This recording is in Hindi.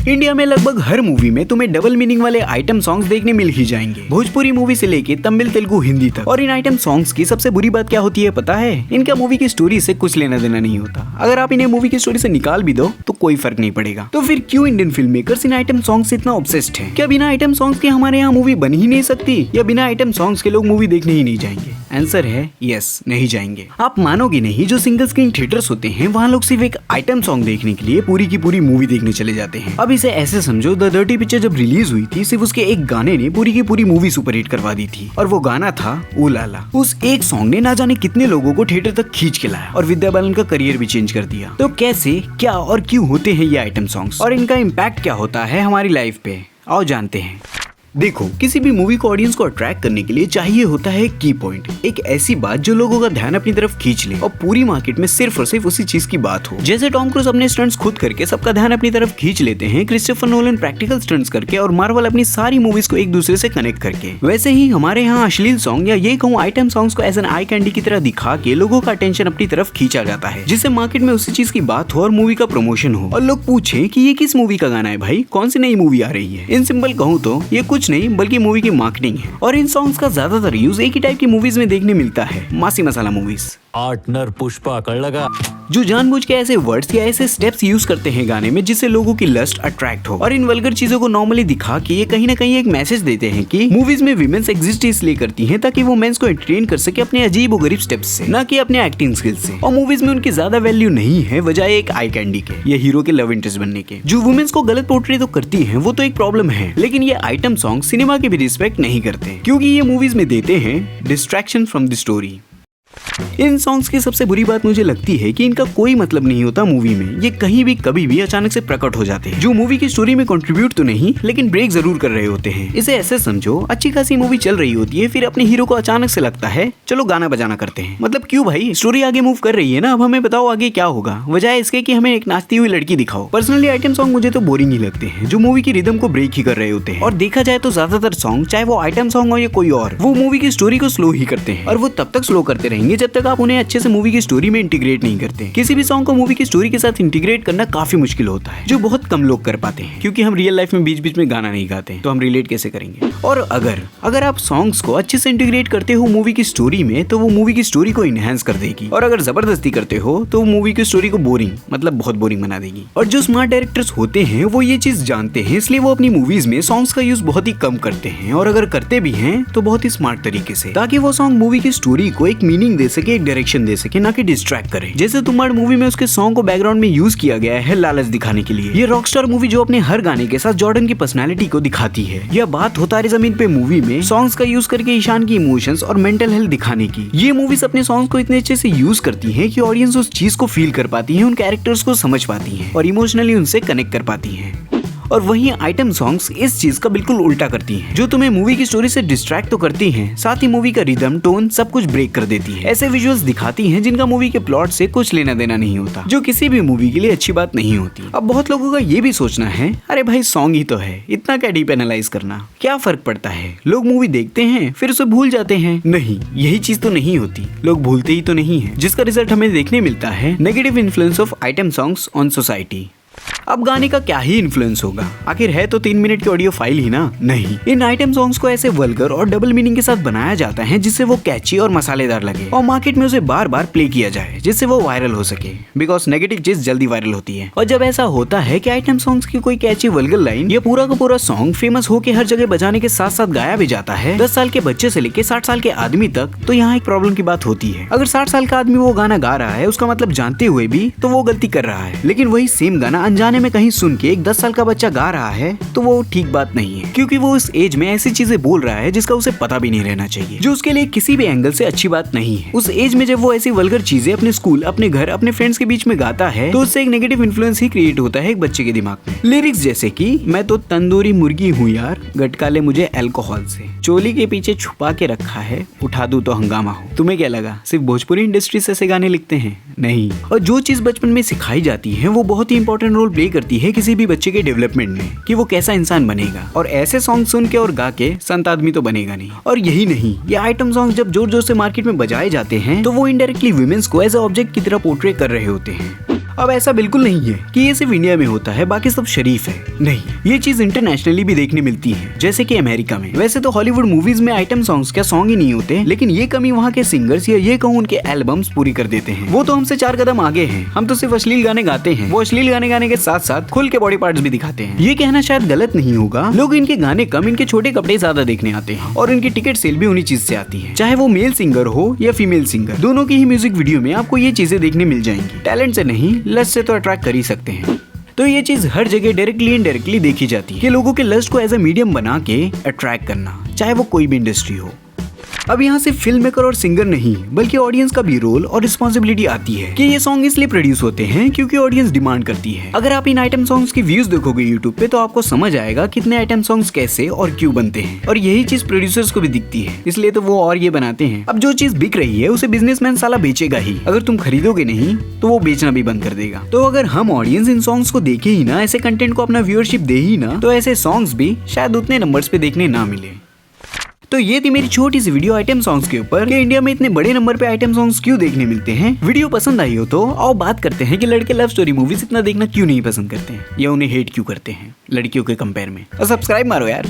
इंडिया में लगभग हर मूवी में तुम्हें डबल मीनिंग वाले आइटम सॉन्ग्स देखने मिल ही जाएंगे, भोजपुरी मूवी से लेके तमिल, तेलुगु, हिंदी तक। और इन आइटम सॉन्ग्स की सबसे बुरी बात क्या होती है पता है? इनका मूवी की स्टोरी से कुछ लेना देना नहीं होता। अगर आप इन्हें मूवी की स्टोरी से निकाल भी दो तो कोई फर्क नहीं पड़ेगा। तो फिर क्यों Indian film makers in item song से इतना ऑब्सेस्ड है? क्या बिना आइटम सॉन्ग्स के हमारे यहाँ मूवी बन ही नहीं सकती, या बिना आइटम सॉन्ग्स के लोग मूवी देखने ही नहीं जाएंगे? आंसर है यस, नहीं जाएंगे। आप मानोगे नहीं, जो सिंगल स्क्रीन थिएटर्स होते हैं वहाँ लोग सिर्फ एक आइटम सॉन्ग देखने के लिए पूरी की पूरी मूवी देखने चले जाते हैं। अब इसे ऐसे समझो, द डर्टी पिक्चर जब रिलीज हुई थी, सिर्फ उसके एक गाने ने पूरी की पूरी मूवी सुपरहिट करवा दी थी, और वो गाना था ओ लाला। उस एक सॉन्ग ने ना जाने कितने लोगों को थिएटर तक खींच के लाया और विद्या बालन का करियर भी चेंज कर दिया। तो कैसे, क्या और क्यों होते हैं ये आइटम सॉन्ग्स, और इनका इम्पैक्ट क्या होता है हमारी लाइफ पे, आओ जानते हैं। देखो, किसी भी मूवी को ऑडियंस को अट्रैक्ट करने के लिए चाहिए होता है की पॉइंट, एक ऐसी बात जो लोगों का ध्यान अपनी तरफ खींच ले और पूरी मार्केट में सिर्फ और सिर्फ उसी चीज की बात हो। जैसे टॉम क्रूज अपने स्टंट्स खुद करके सबका ध्यान अपनी तरफ खींच लेते हैं, क्रिस्टोफर नोलन प्रैक्टिकल स्टंट्स करके, और मार्वल अपनी सारी मूवीज को एक दूसरे से कनेक्ट करके। वैसे ही हमारे यहाँ अश्लील सॉन्ग या ये कहूँ आइटम सॉन्ग्स को एज एन आई कैंडी की तरह दिखा के लोगों का अटेंशन अपनी तरफ खींचा जाता है, जिससे मार्केट में उसी चीज की बात हो और मूवी का प्रमोशन हो, और लोग पूछे कि ये किस मूवी का गाना है भाई, कौन सी नई मूवी आ रही है। इन सिंपल कहूँ तो ये कुछ नहीं बल्कि मूवी की मार्केटिंग है। और इन सॉन्ग्स का ज्यादातर यूज एक ही टाइप की मूवीज में देखने मिलता है, मासी मसाला मूवीज। पार्टनर पुष्पा कर लगा, जो जानबूझ के ऐसे वर्ड्स या ऐसे स्टेप्स यूज करते हैं गाने में जिससे लोगों की लस्ट अट्रैक्ट हो, और इन वल्गर चीजों को नॉर्मली दिखा के ये कहीं ना कहीं एक मैसेज देते हैं कि मूवीज में विमेन्स एग्जिस्ट इसलिए करती हैं ताकि वो मेंस को एंटरटेन कर सके अपने अजीब और गरीब स्टेप्स से, ना कि अपने एक्टिंग स्किल्स से। और मूवीज में उनकी ज्यादा वैल्यू नहीं है बजाय एक आई कैंडी के या हीरो के लव इंटरेस्ट बनने के। जो वुमेन्स को गलत पोर्ट्रे तो करती है वो तो एक प्रॉब्लम है, लेकिन ये आइटम सॉन्ग सिनेमा की भी रिस्पेक्ट नहीं करते, क्योंकि ये मूवीज में देते हैं distraction from the story. In songs की सबसे बुरी बात मुझे लगती है कि इनका कोई मतलब नहीं होता मूवी में, ये कहीं भी कभी भी अचानक से प्रकट हो जाते हैं, जो मूवी की स्टोरी में कंट्रीब्यूट तो नहीं लेकिन ब्रेक जरूर कर रहे होते हैं। इसे ऐसे समझो, अच्छी खासी मूवी चल रही होती है, फिर अपने हीरो को अचानक से लगता है चलो गाना बजाना करते हैं। मतलब क्यों भाई, स्टोरी आगे मूव कर रही है ना, अब हमें बताओ आगे क्या होगा, वजह इसके कि हमें एक नाचती हुई लड़की दिखाओ। पर्सनली आइटम सॉन्ग मुझे तो बोरिंग ही लगते हैं, जो मूवी की रिदम को ब्रेक ही कर रहे होते हैं। और देखा जाए तो ज्यादातर सॉन्ग, चाहे वो आइटम सॉन्ग हो या कोई और, वो मूवी की स्टोरी को स्लो ही करते हैं, और वो तब तक स्लो करते रहेंगे जब तक आप उन्हें अच्छे से मूवी की स्टोरी में इंटीग्रेट नहीं करते। किसी भी सॉन्ग को मूवी की स्टोरी के साथ इंटीग्रेट करना काफी मुश्किल होता है, जो बहुत कम लोग कर पाते हैं, क्योंकि हम रियल लाइफ में बीच बीच में गाना नहीं गाते, तो हम रिलेट कैसे करेंगे। और अगर आप सॉन्ग्स को अच्छे से इंटीग्रेट करते हो मूवी की स्टोरी में, तो वो मूवी की स्टोरी को इनहेंस कर देगी, और अगर जबरदस्ती करते हो तो वो मूवी की स्टोरी को बोरिंग, मतलब बहुत बोरिंग बना देगी। और जो स्मार्ट डायरेक्टर्स होते हैं वो ये चीज जानते हैं, इसलिए वो अपनी मूवीज में सॉन्ग्स का यूज बहुत ही कम करते हैं, और अगर करते भी हैं तो बहुत ही स्मार्ट तरीके से, ताकि वो सॉन्ग मूवी की स्टोरी को एक मीनिंग दे सके, एक डायरेक्शन दे सके, ना कि डिस्ट्रैक्ट करे। जैसे तुम्हारी मूवी में उसके सॉन्ग को बैकग्राउंड में यूज किया गया है लालच दिखाने के लिए। ये रॉकस्टार मूवी जो अपने हर गाने के साथ जॉर्डन की पर्सनालिटी को दिखाती है। यह बात हो तारे जमीन पे मूवी में सॉन्ग्स का यूज करके ईशान की इमोशंस और मेंटल हेल्थ दिखाने की। ये मूवीज अपने सॉन्ग्स को इतने अच्छे से यूज करती हैं कि ऑडियंस उस चीज को फील कर पाती है, उन कैरेक्टर्स को समझ पाती है और इमोशनली उनसे कनेक्ट कर पाती है। और वहीं आइटम सॉन्ग्स इस चीज का बिल्कुल उल्टा करती हैं, जो तुम्हें मूवी की स्टोरी से डिस्ट्रैक्ट तो करती हैं, साथ ही मूवी का रिदम, टोन सब कुछ ब्रेक कर देती है। ऐसे विजुअल्स दिखाती हैं जिनका मूवी के प्लॉट से कुछ लेना देना नहीं होता, जो किसी भी मूवी के लिए अच्छी बात नहीं होती। अब बहुत लोगों का ये भी सोचना है, अरे भाई सॉन्ग ही तो है, इतना क्या डीप एनालाइज करना, क्या फर्क पड़ता है, लोग मूवी देखते हैं फिर उसे भूल जाते हैं। नहीं, यही चीज तो नहीं होती, लोग भूलते ही तो नहीं है, जिसका रिजल्ट हमें देखने मिलता है negative influence of item songs on society. अब गाने का क्या ही इन्फ्लुएंस होगा, आखिर है तो 3 मिनट की ऑडियो फाइल ही ना। नहीं, इन आइटम सॉन्ग्स को ऐसे वल्गर और डबल मीनिंग के साथ बनाया जाता है जिससे वो कैची और मसालेदार लगे, और मार्केट में उसे बार बार प्ले किया जाए जिससे वो वायरल हो सके, बिकॉज नेगेटिव चीज जल्दी वायरल होती है। और जब ऐसा होता है कि आइटम सॉन्ग्स की कोई कैची वल्गर लाइन या पूरा का पूरा सॉन्ग फेमस होके हर जगह बजाने के साथ साथ गाया भी जाता है, 10 साल के बच्चे से लेके 60 साल के आदमी तक, तो यहाँ एक प्रॉब्लम की बात होती है। अगर 60 साल का आदमी वो गाना गा रहा है, उसका मतलब जानते हुए भी, तो वो गलती कर रहा है, लेकिन वही सेम गाना अनजाने में कहीं सुन के एक 10 साल का बच्चा गा रहा है, तो वो ठीक बात नहीं है, क्योंकि वो इस एज में ऐसी चीजें बोल रहा है जिसका उसे पता भी नहीं रहना चाहिए, जो उसके लिए किसी भी एंगल से अच्छी बात नहीं है। उस एज में जब वो ऐसी वल्गर चीजें अपने स्कूल, अपने घर, अपने फ्रेंड्स के बीच में गाता है, तो उससे एक नेगेटिव इन्फ्लुएंस ही क्रिएट होता है एक बच्चे के दिमाग में। लिरिक्स जैसे कि मैं तो तंदूरी मुर्गी हूँ यार, गटका ले मुझे अल्कोहल से, चोली के पीछे छुपा के रखा है, उठा दूं तो हंगामा हो। तुम्हें क्या लगा सिर्फ भोजपुरी इंडस्ट्री से ऐसे गाने लिखते हैं? नहीं। और जो चीज बचपन में सिखाई जाती है वो बहुत ही इंपॉर्टेंट रोल प्ले करती है किसी भी बच्चे के डेवलपमेंट में, कि वो कैसा इंसान बनेगा। और ऐसे सॉन्ग सुन के और गा के संत आदमी तो बनेगा नहीं। और यही नहीं, ये आइटम सॉन्ग जब जोर जोर से मार्केट में बजाए जाते हैं, तो वो इनडायरेक्टली वुमेन्स को एज अ ऑब्जेक्ट की तरह पोर्ट्रे कर रहे होते हैं। अब ऐसा बिल्कुल नहीं है कि ये सिर्फ इंडिया में होता है बाकी सब शरीफ है, नहीं, ये चीज इंटरनेशनली भी देखने मिलती है, जैसे कि अमेरिका में। वैसे तो हॉलीवुड मूवीज में आइटम सॉन्ग्स क्या सॉन्ग ही नहीं होते, लेकिन ये कमी वहाँ के सिंगर्स या ये कहूँ उनके एल्बम्स पूरी कर देते हैं। वो तो हमसे 4 कदम आगे हैं, हम तो सिर्फ अश्लील गाने गाते हैं, वो अश्लील गाने गाने के साथ साथ खुल के बॉडी पार्ट्स भी दिखाते हैं। ये कहना शायद गलत नहीं होगा, लोग इनके गाने कम, इनके छोटे कपड़े ज्यादा देखने आते हैं और इनकी टिकट सेल भी उन्हीं चीज से आती है। चाहे वो मेल सिंगर हो या फीमेल सिंगर, दोनों की ही म्यूजिक वीडियो में आपको ये चीजें देखने मिल जाएंगी। टैलेंट से नहीं, लस्ट से तो अट्रैक्ट कर ही सकते हैं। तो ये चीज हर जगह डायरेक्टली इनडायरेक्टली देखी जाती है कि लोगों के लस्ट को एज ए मीडियम बना के अट्रैक्ट करना, चाहे वो कोई भी इंडस्ट्री हो। अब यहाँ सिर्फ फिल्म मेकर और सिंगर नहीं बल्कि ऑडियंस का भी रोल और रिस्पॉन्सिबिलिटी आती है कि ये सॉन्ग इसलिए प्रोड्यूस होते हैं क्योंकि ऑडियंस डिमांड करती है। अगर आप इन आइटम सॉन्ग्स की व्यूज देखोगे यूट्यूब पे तो आपको समझ आएगा कितने आइटम सॉन्ग्स कैसे और क्यों बनते हैं, और यही चीज प्रोड्यूसर्स को भी दिखती है, इसलिए तो वो और ये बनाते हैं। अब जो चीज बिक रही है उसे बिजनेसमैन साला बेचेगा ही, अगर तुम खरीदोगे नहीं तो वो बेचना भी बंद कर देगा। तो अगर हम ऑडियंस इन सॉन्ग्स को देखे ही ना, ऐसे कंटेंट को अपना व्यूअरशिप दे ही ना, तो ऐसे सॉन्ग्स भी शायद उतने नंबर्स पे देखने ना मिले। तो ये थी मेरी छोटी सी वीडियो आइटम सॉन्ग्स के ऊपर कि इंडिया में इतने बड़े नंबर पे आइटम सॉन्ग्स क्यों देखने मिलते हैं। वीडियो पसंद आई हो तो आओ बात करते हैं कि लड़के लव स्टोरी मूवीज इतना देखना क्यों नहीं पसंद करते हैं या उन्हें हेट क्यों करते हैं लड़कियों के कंपेयर में। और सब्सक्राइब मारो यार।